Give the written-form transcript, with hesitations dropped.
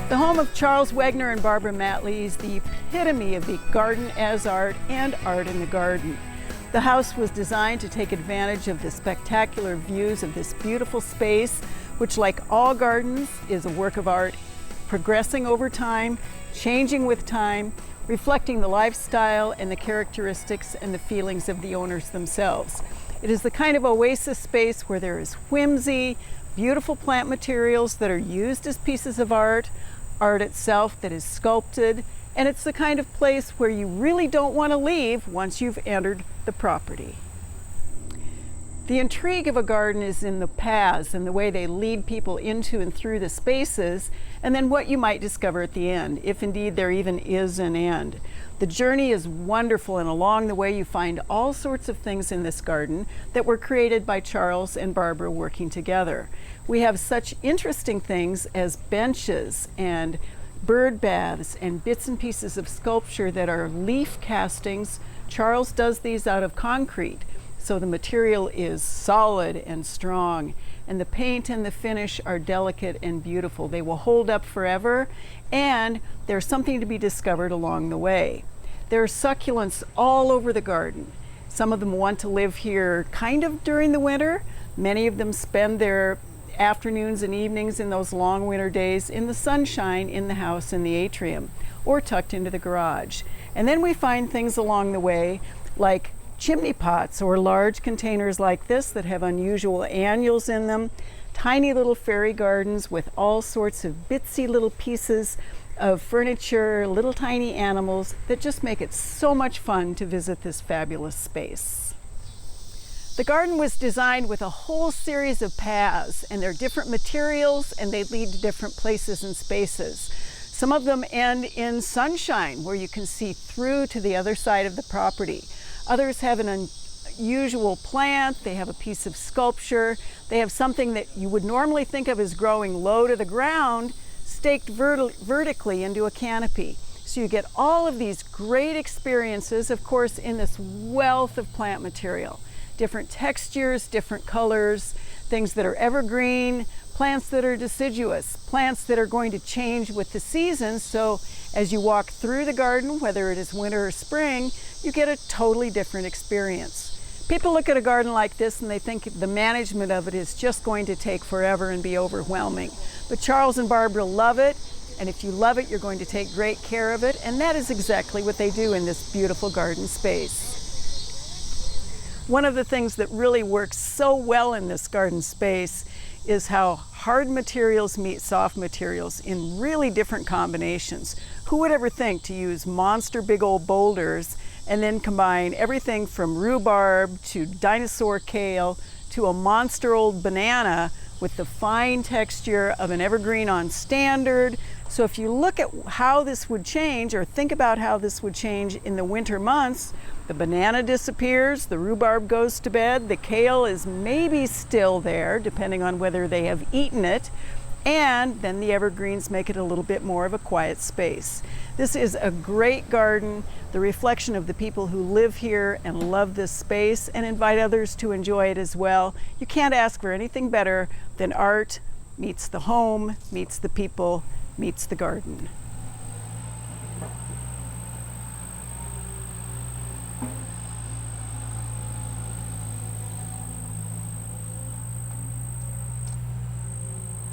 The home of Charles Wegner and Barbara Matley is the epitome of the garden as art and art in the garden. The house was designed to take advantage of the spectacular views of this beautiful space, which, like all gardens, is a work of art, progressing over time, changing with time, reflecting the lifestyle and the characteristics and the feelings of the owners themselves. It is the kind of oasis space where there is whimsy, beautiful plant materials that are used as pieces of art itself that is sculpted, and it's the kind of place where you really don't want to leave once you've entered the property. The intrigue of a garden is in the paths and the way they lead people into and through the spaces, and then what you might discover at the end, if indeed there even is an end. The journey is wonderful, and along the way you find all sorts of things in this garden that were created by Charles and Barbara working together. We have such interesting things as benches and bird baths and bits and pieces of sculpture that are leaf castings. Charles does these out of concrete, so the material is solid and strong, and the paint and the finish are delicate and beautiful. They will hold up forever, and there's something to be discovered along the way. There are succulents all over the garden. Some of them want to live here kind of during the winter. Many of them spend their afternoons and evenings in those long winter days in the sunshine in the house in the atrium or tucked into the garage. And then we find things along the way like chimney pots or large containers like this that have unusual annuals in them, tiny little fairy gardens with all sorts of bitsy little pieces of furniture, little tiny animals that just make it so much fun to visit this fabulous space. The garden was designed with a whole series of paths, and they're different materials and they lead to different places and spaces. Some of them end in sunshine where you can see through to the other side of the property. Others have an unusual plant, they have a piece of sculpture, they have something that you would normally think of as growing low to the ground, staked vertically into a canopy. So you get all of these great experiences, of course, in this wealth of plant material. Different textures, different colors, things that are evergreen, plants that are deciduous, plants that are going to change with the seasons. So as you walk through the garden, whether it is winter or spring, you get a totally different experience. People look at a garden like this and they think the management of it is just going to take forever and be overwhelming. But Charles and Barbara love it, and if you love it, you're going to take great care of it, and that is exactly what they do in this beautiful garden space. One of the things that really works so well in this garden space is how hard materials meet soft materials in really different combinations. Who would ever think to use monster big old boulders and then combine everything from rhubarb to dinosaur kale to a monster old banana with the fine texture of an evergreen on standard. So if you look at how this would change, or think about how this would change in the winter months, the banana disappears, the rhubarb goes to bed, the kale is maybe still there, depending on whether they have eaten it, and then the evergreens make it a little bit more of a quiet space. This is a great garden, the reflection of the people who live here and love this space and invite others to enjoy it as well. You can't ask for anything better than art meets the home, meets the people, meets the garden.